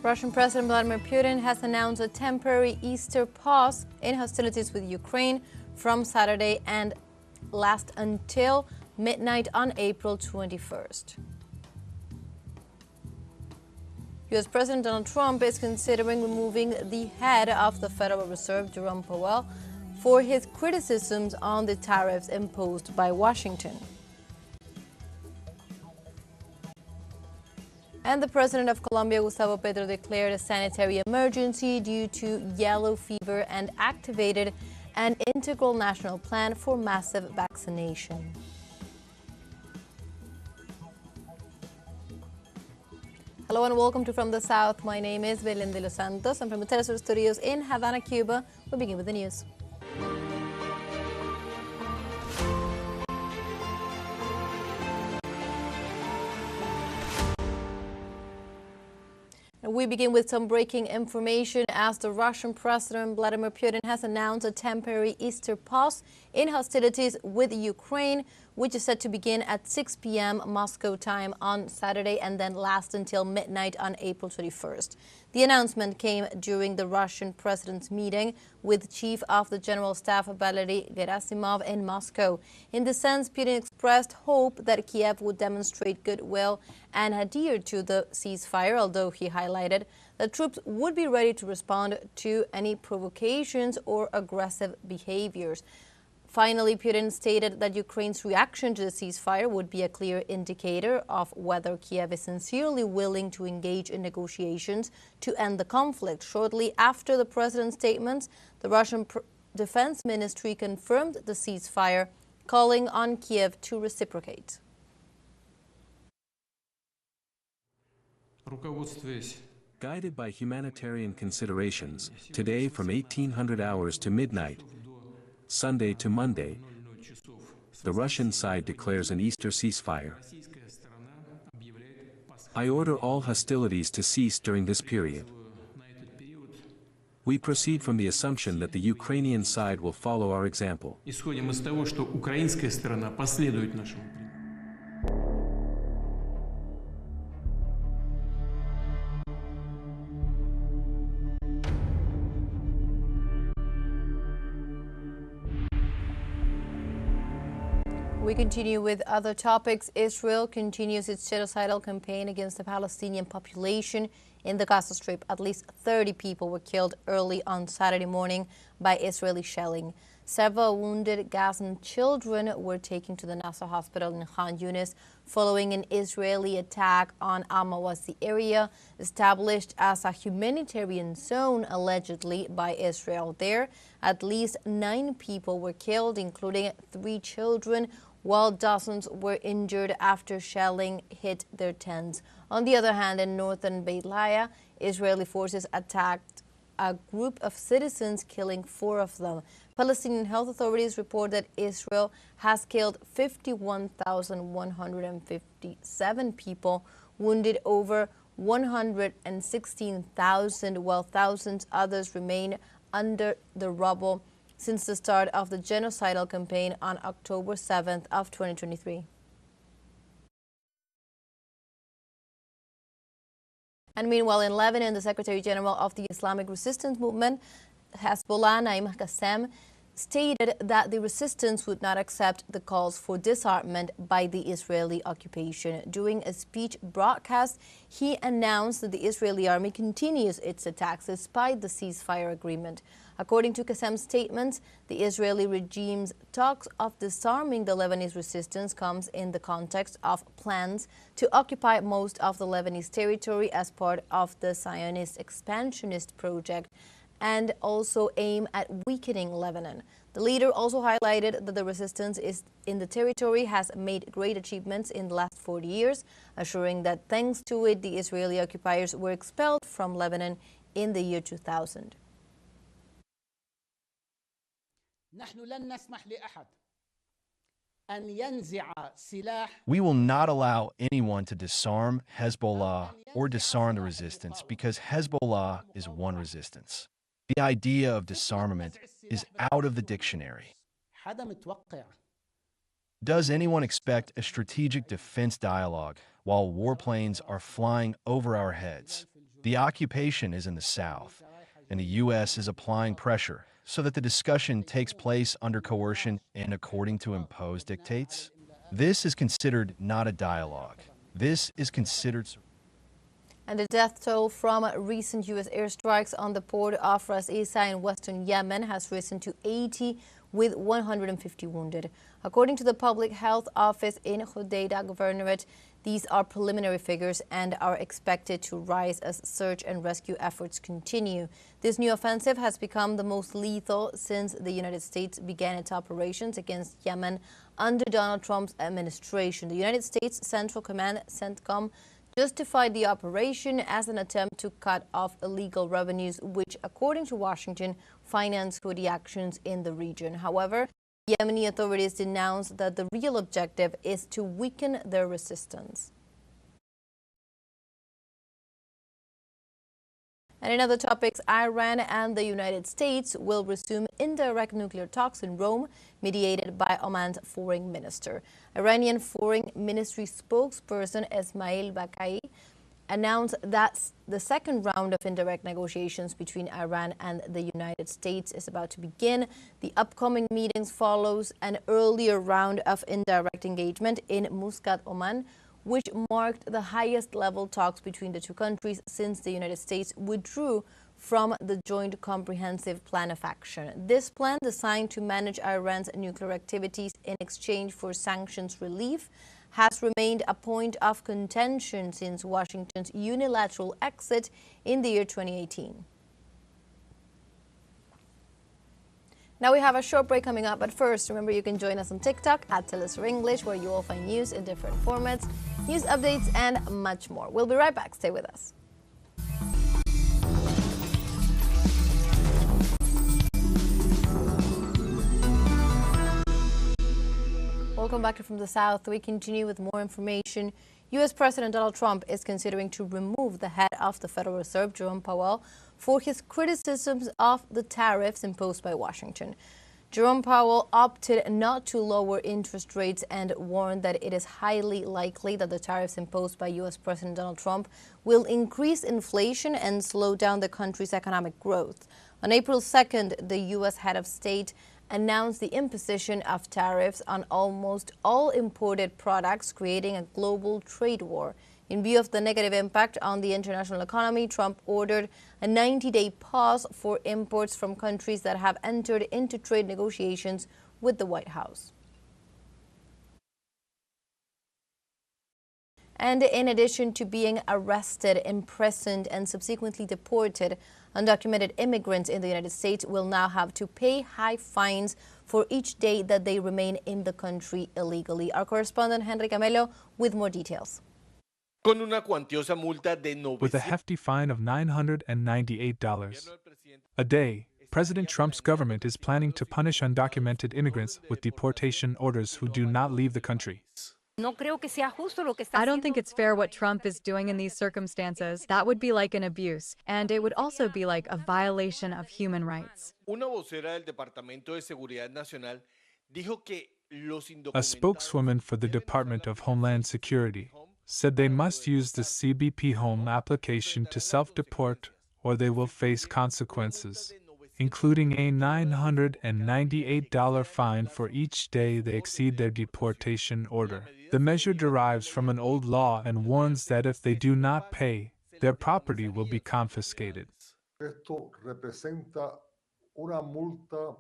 Russian President Vladimir Putin has announced a temporary Easter pause in hostilities with Ukraine from Saturday and last until midnight on April 21st. U.S. President Donald Trump is considering removing the head of the Federal Reserve, Jerome Powell, for his criticisms on the tariffs imposed by Washington. And the president of Colombia, Gustavo Petro, declared a sanitary emergency due to yellow fever and activated an integral national plan for massive vaccination. Hello and welcome to From the South. My name is Belén de los Santos. I'm from the teleSUR studios in Havana, Cuba. We begin with the news. We begin with some breaking information as the Russian President Vladimir Putin has announced a temporary Easter pause in hostilities with Ukraine, which is set to begin at 6 p.m. Moscow time on Saturday and then last until midnight on April 21st. The announcement came during the Russian president's meeting with Chief of the General Staff Valery Gerasimov in Moscow. In this sense, Putin expressed hope that Kiev would demonstrate goodwill and adhere to the ceasefire, although he highlighted that troops would be ready to respond to any provocations or aggressive behaviors. Finally, Putin stated that Ukraine's reaction to the ceasefire would be a clear indicator of whether Kiev is sincerely willing to engage in negotiations to end the conflict. Shortly after the president's statements, the Russian Defense Ministry confirmed the ceasefire, calling on Kiev to reciprocate. Guided by humanitarian considerations, today from 1800 hours to midnight, Sunday to Monday, the Russian side declares an Easter ceasefire. I order all hostilities to cease during this period. We proceed from the assumption that the Ukrainian side will follow our example. We continue with other topics. Israel continues its genocidal campaign against the Palestinian population in the Gaza Strip. At least 30 people were killed early on Saturday morning by Israeli shelling. Several wounded Gazan children were taken to the Nasser hospital in Khan Yunis following an Israeli attack on Al-Mawasi area, established as a humanitarian zone allegedly by Israel. There, at least 9 people were killed, including 3 children, while dozens were injured after shelling hit their tents. On the other hand, in northern Beit Lahiya, Israeli forces attacked a group of citizens, killing 4 of them. Palestinian health authorities report that Israel has killed 51,157 people, wounded over 116,000, while thousands others remain under the rubble since the start of the genocidal campaign on October 7th of 2023. And meanwhile, in Lebanon, the Secretary General of the Islamic Resistance Movement, Hezbollah, Naim Qassem, stated that the resistance would not accept the calls for disarmament by the Israeli occupation. During a speech broadcast, he announced that the Israeli army continues its attacks despite the ceasefire agreement. According to Qassem's statements, the Israeli regime's talks of disarming the Lebanese resistance comes in the context of plans to occupy most of the Lebanese territory as part of the Zionist expansionist project, and also aim at weakening Lebanon. The leader also highlighted that the resistance in the territory has made great achievements in the last 40 years, assuring that thanks to it, the Israeli occupiers were expelled from Lebanon in the year 2000. We will not allow anyone to disarm Hezbollah or disarm the resistance, because Hezbollah is one resistance. The idea of disarmament is out of the dictionary. Does anyone expect a strategic defense dialogue while warplanes are flying over our heads? The occupation is in the south, and the U.S. is applying pressure so that the discussion takes place under coercion and according to imposed dictates. This is considered not a dialogue. This is considered... And the death toll from recent U.S. airstrikes on the port of Ras Isa in western Yemen has risen to 80, with 150 wounded. According to the Public Health Office in Hodeidah Governorate, these are preliminary figures and are expected to rise as search and rescue efforts continue. This new offensive has become the most lethal since the United States began its operations against Yemen under Donald Trump's administration. The United States Central Command, CENTCOM, justified the operation as an attempt to cut off illegal revenues, which, according to Washington, finance Houthi actions in the region. However, Yemeni authorities denounced that the real objective is to weaken their resistance. And in other topics, Iran and the United States will resume indirect nuclear talks in Rome, mediated by Oman's foreign minister. Iranian Foreign Ministry spokesperson Esmail Bakai announced that the second round of indirect negotiations between Iran and the United States is about to begin. The upcoming meetings follows an earlier round of indirect engagement in Muscat, Oman, which marked the highest level talks between the two countries since the United States withdrew from the Joint Comprehensive Plan of Action. This plan, designed to manage Iran's nuclear activities in exchange for sanctions relief, has remained a point of contention since Washington's unilateral exit in the year 2018. Now we have a short break coming up, but first, remember you can join us on TikTok at teleSUR English, where you will find news in different formats, news updates, and much more. We'll be right back. Stay with us. Welcome back to From the South. We continue with more information. U.S. President Donald Trump is considering to remove the head of the Federal Reserve, Jerome Powell, for his criticisms of the tariffs imposed by Washington. Jerome Powell opted not to lower interest rates and warned that it is highly likely that the tariffs imposed by U.S. President Donald Trump will increase inflation and slow down the country's economic growth. On April 2nd, the U.S. head of state announced the imposition of tariffs on almost all imported products, creating a global trade war. In view of the negative impact on the international economy, Trump ordered a 90-day pause for imports from countries that have entered into trade negotiations with the White House. And in addition to being arrested, imprisoned, and subsequently deported, undocumented immigrants in the United States will now have to pay high fines for each day that they remain in the country illegally. Our correspondent, Henry Camelo, with more details. With a hefty fine of $998 a day, President Trump's government is planning to punish undocumented immigrants with deportation orders who do not leave the country. I don't think it's fair what Trump is doing in these circumstances. That would be like an abuse, and it would also be like a violation of human rights. A spokeswoman for the Department of Homeland Security said they must use the CBP Home application to self-deport or they will face consequences, including a $998 fine for each day they exceed their deportation order. The measure derives from an old law and warns that if they do not pay, their property will be confiscated. Esto representa una multa,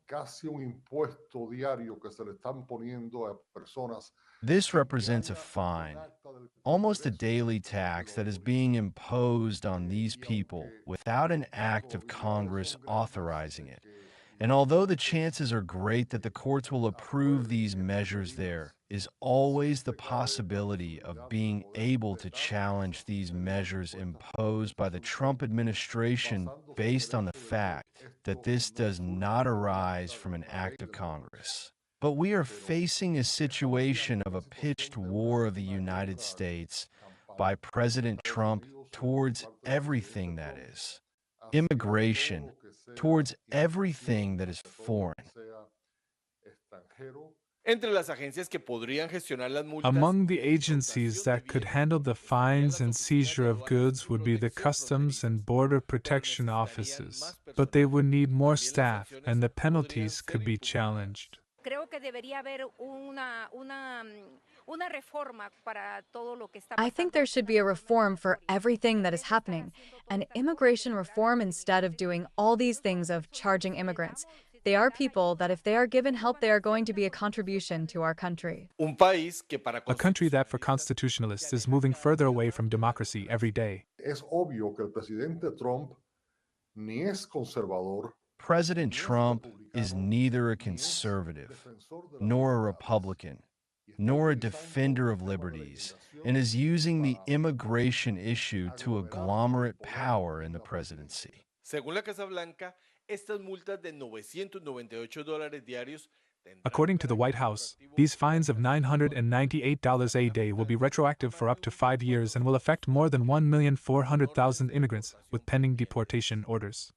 casi un impuesto diario que se le están poniendo a personas. This represents a fine, almost a daily tax that is being imposed on these people without an act of Congress authorizing it. And although the chances are great that the courts will approve these measures, there is always the possibility of being able to challenge these measures imposed by the Trump administration based on the fact that this does not arise from an act of Congress. But we are facing a situation of a pitched war of the United States by President Trump towards everything that is immigration, towards everything that is foreign. Among the agencies that could handle the fines and seizure of goods would be the Customs and Border Protection offices, but they would need more staff and the penalties could be challenged. I think there should be a reform for everything that is happening, an immigration reform instead of doing all these things of charging immigrants. They are people that if they are given help, they are going to be a contribution to our country. A country that for constitutionalists is moving further away from democracy every day. Es obvio que el presidente Trump ni es conservador. President Trump is neither a conservative, nor a Republican, nor a defender of liberties, and is using the immigration issue to agglomerate power in the presidency. Según la Casa Blanca, estas multas de $998 diarios. According to the White House, these fines of $998 a day will be retroactive for up to 5 years and will affect more than 1,400,000 immigrants with pending deportation orders.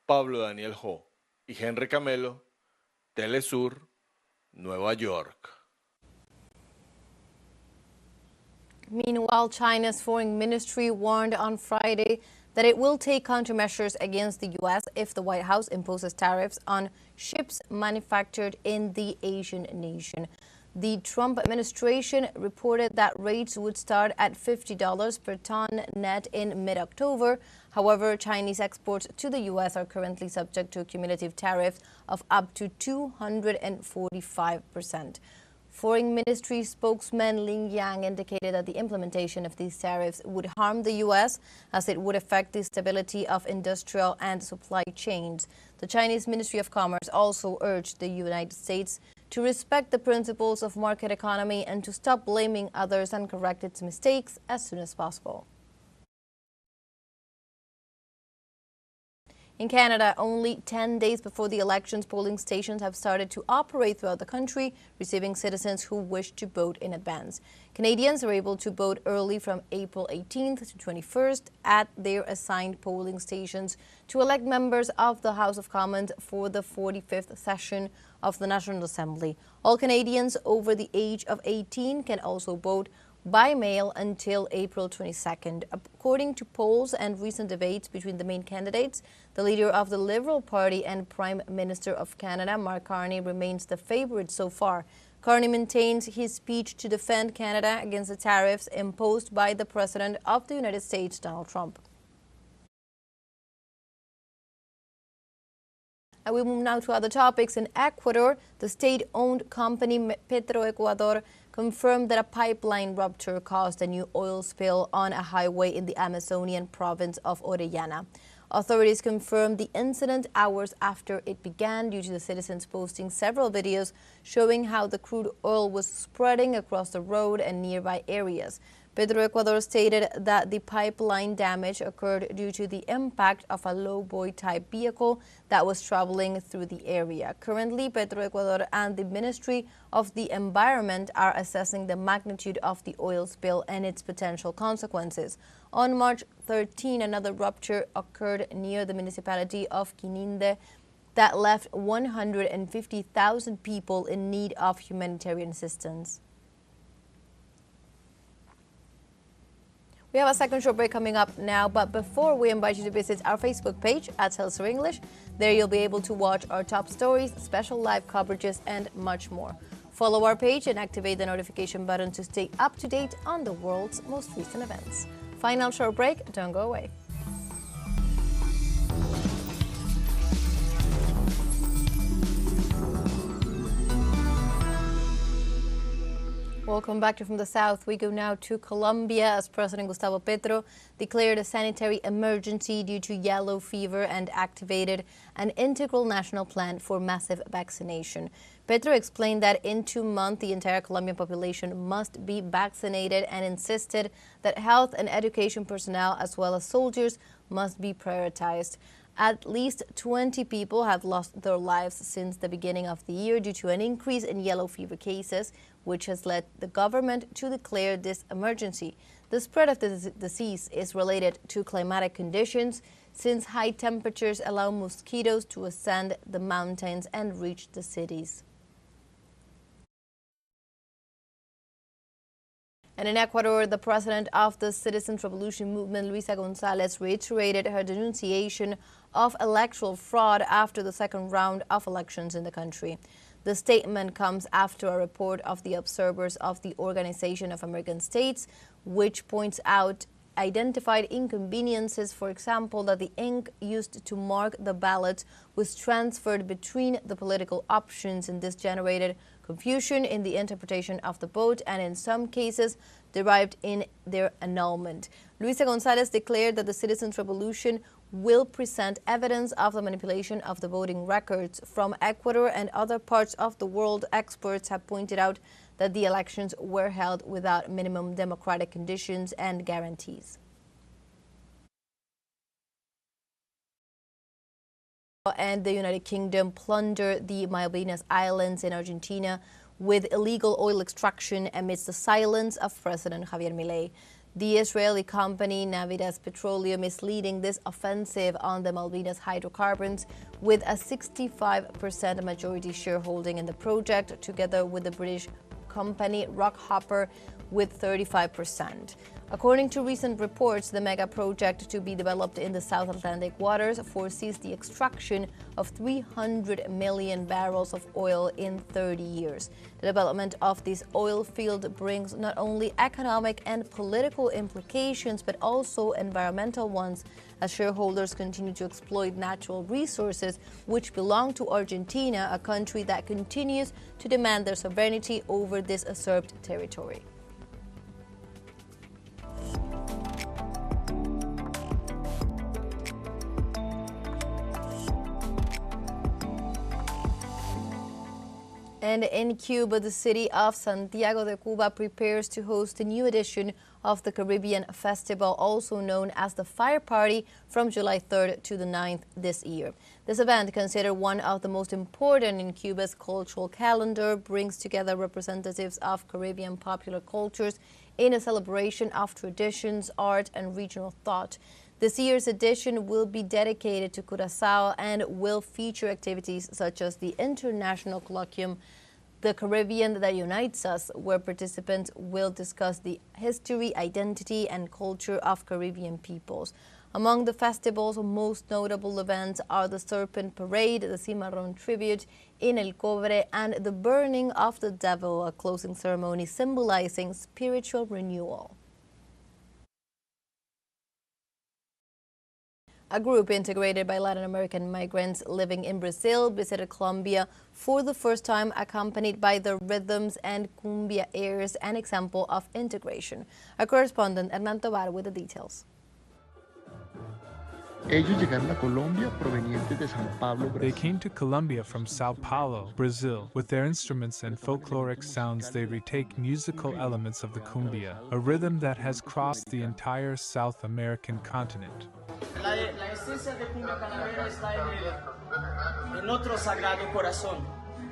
Pablo Daniel Ho y Henry Camelo, teleSUR, Nueva York. Meanwhile, China's foreign ministry warned on Friday that it will take countermeasures against the U.S. if the White House imposes tariffs on ships manufactured in the Asian nation. The Trump administration reported that rates would start at $50 per ton net in mid-October. However, Chinese exports to the U.S. are currently subject to a cumulative tariff of up to 245%. Foreign Ministry spokesman Ling Yang indicated that the implementation of these tariffs would harm the U.S. as it would affect the stability of industrial and supply chains. The Chinese Ministry of Commerce also urged the United States to respect the principles of market economy and to stop blaming others and correct its mistakes as soon as possible. In Canada, only 10 days before the elections, polling stations have started to operate throughout the country, receiving citizens who wish to vote in advance. Canadians are able to vote early from April 18th to 21st at their assigned polling stations to elect members of the House of Commons for the 45th session of the National Assembly. All Canadians over the age of 18 can also vote by mail until April 22nd. According to polls and recent debates between the main candidates, the leader of the Liberal Party and Prime Minister of Canada, Mark Carney, remains the favorite so far. Carney maintains his speech to defend Canada against the tariffs imposed by the President of the United States, Donald Trump. And we move now to other topics. In Ecuador, the state-owned company Petroecuador confirmed that a pipeline rupture caused a new oil spill on a highway in the Amazonian province of Orellana. Authorities confirmed the incident hours after it began due to the citizens posting several videos showing how the crude oil was spreading across the road and nearby areas. Petroecuador stated that the pipeline damage occurred due to the impact of a lowboy-type vehicle that was traveling through the area. Currently, Petroecuador and the Ministry of the Environment are assessing the magnitude of the oil spill and its potential consequences. On March 13, another rupture occurred near the municipality of Quininde that left 150,000 people in need of humanitarian assistance. We have a second short break coming up now, but before we invite you to visit our Facebook page at teleSUR English. There you'll be able to watch our top stories, special live coverages, and much more. Follow our page and activate the notification button to stay up to date on the world's most recent events. Final short break, don't go away. Welcome back to From the South. We go now to Colombia as President Gustavo Petro declared a sanitary emergency due to yellow fever and activated an integral national plan for massive vaccination. Petro explained that in 2 months, the entire Colombian population must be vaccinated and insisted that health and education personnel as well as soldiers must be prioritized. At least 20 people have lost their lives since the beginning of the year due to an increase in yellow fever cases, which has led the government to declare this emergency. The spread of the disease is related to climatic conditions, since high temperatures allow mosquitoes to ascend the mountains and reach the cities. And in Ecuador, the president of the Citizens Revolution Movement, Luisa González, reiterated her denunciation of electoral fraud after the second round of elections in the country. The statement comes after a report of the observers of the Organization of American States, which points out identified inconveniences, for example, that the ink used to mark the ballot was transferred between the political options, and this generated confusion in the interpretation of the vote and in some cases derived in their annulment. Luisa González declared that the Citizens Revolution will present evidence of the manipulation of the voting records from Ecuador and other parts of the world. Experts have pointed out that the elections were held without minimum democratic conditions and guarantees. And the United Kingdom plundered the Malvinas Islands in Argentina with illegal oil extraction amidst the silence of President Javier Milei. The Israeli company Navitas Petroleum is leading this offensive on the Malvinas hydrocarbons with a 65% majority shareholding in the project, together with the British company Rockhopper with 35%. According to recent reports, the mega project to be developed in the South Atlantic waters foresees the extraction of 300 million barrels of oil in 30 years. The development of this oil field brings not only economic and political implications, but also environmental ones, as shareholders continue to exploit natural resources which belong to Argentina, a country that continues to demand their sovereignty over this usurped territory. And in Cuba, the city of Santiago de Cuba prepares to host a new edition of the Caribbean Festival, also known as the Fire Party, from July 3rd to the 9th this year. This event, considered one of the most important in Cuba's cultural calendar, brings together representatives of Caribbean popular cultures in a celebration of traditions, art, and regional thought. This year's edition will be dedicated to Curaçao and will feature activities such as the International Colloquium, The Caribbean That Unites Us, where participants will discuss the history, identity, and culture of Caribbean peoples. Among the festival's most notable events are the Serpent Parade, the Cimarron Tribute in El Cobre, and the Burning of the Devil, a closing ceremony symbolizing spiritual renewal. A group integrated by Latin American migrants living in Brazil visited Colombia for the first time, accompanied by the rhythms and cumbia airs, an example of integration. Our correspondent Hernán Tobar with the details. They came to Colombia from Sao Paulo, Brazil. With their instruments and folkloric sounds, they retake musical elements of the cumbia, a rhythm that has crossed the entire South American continent.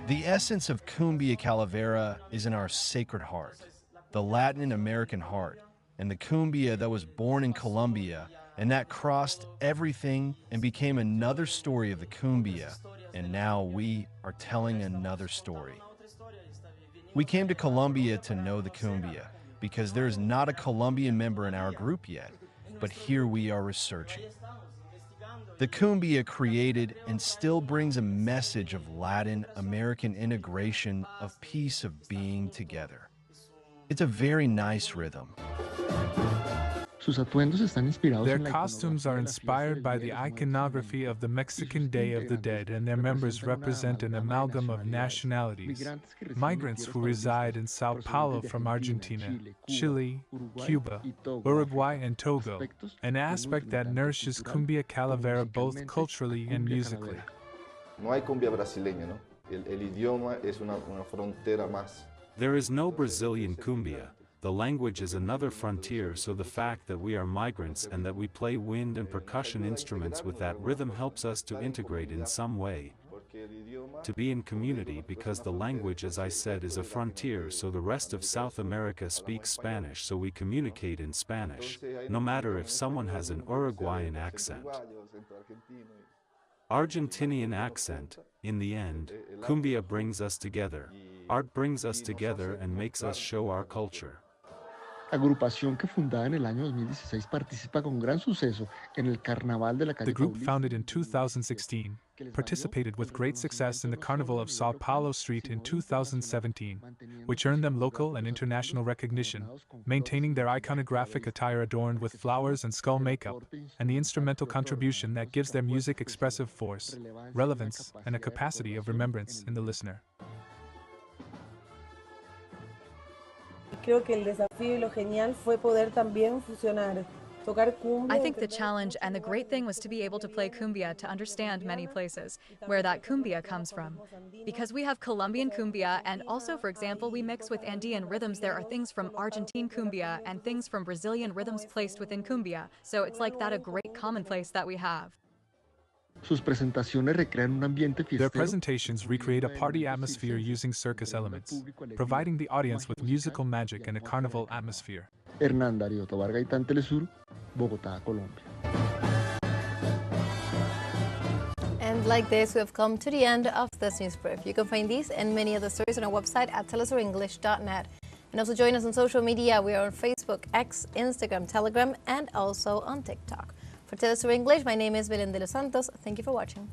The essence of Cumbia Calavera is in our sacred heart, the Latin American heart, and the cumbia that was born in Colombia and that crossed everything and became another story of the cumbia, and now we are telling another story. We came to Colombia to know the cumbia because there is not a Colombian member in our group yet, but here we are researching. The cumbia created and still brings a message of Latin American integration, of peace, of being together. It's a very nice rhythm. Their costumes are inspired by the iconography of the Mexican Day of the Dead, and their members represent an amalgam of nationalities. Migrants who reside in Sao Paulo from Argentina, Chile, Cuba, Uruguay, and Togo, an aspect that nourishes Cumbia Calavera both culturally and musically. No hay cumbia brasileña, ¿no? El idioma es una frontera más. There is no Brazilian cumbia. The language is another frontier, so the fact that we are migrants and that we play wind and percussion instruments with that rhythm helps us to integrate in some way, to be in community, because the language, as I said, is a frontier, so the rest of South America speaks Spanish, so we communicate in Spanish, no matter if someone has an Uruguayan accent, Argentinian accent. In the end, cumbia brings us together, art brings us together and makes us show our culture. agrupación que fundada en el año 2016 participa con gran suceso en el Carnaval de la Calle The group, Paulista. founded in 2016, participated with great success in the Carnival of Sao Paulo Street in 2017, which earned them local and international recognition, maintaining their iconographic attire adorned with flowers and skull makeup, and the instrumental contribution that gives their music expressive force, relevance, and a capacity of remembrance in the listener. Creo que el desafío y lo genial fue poder también fusionar, tocar cumbia. I think the challenge and the great thing was to be able to play cumbia to understand many places, where that cumbia comes from. Because we have Colombian cumbia, and also, for example, we mix with Andean rhythms. There are things from Argentine cumbia and things from Brazilian rhythms placed within cumbia. So it's like that a great commonplace that we have. Sus presentaciones recrean un ambiente fiestero. Their presentations recreate a party atmosphere using circus elements, providing the audience with musical magic and a carnival atmosphere. Hernán Darío Tobar Gaitán, teleSUR, Bogotá, Colombia. And like this, we have come to the end of this news brief. You can find these and many other stories on our website at telesurenglish.net. And also join us on social media. We are on Facebook, X, Instagram, Telegram, and also on TikTok. For teleSUR English, my name is Belén de los Santos. Thank you for watching.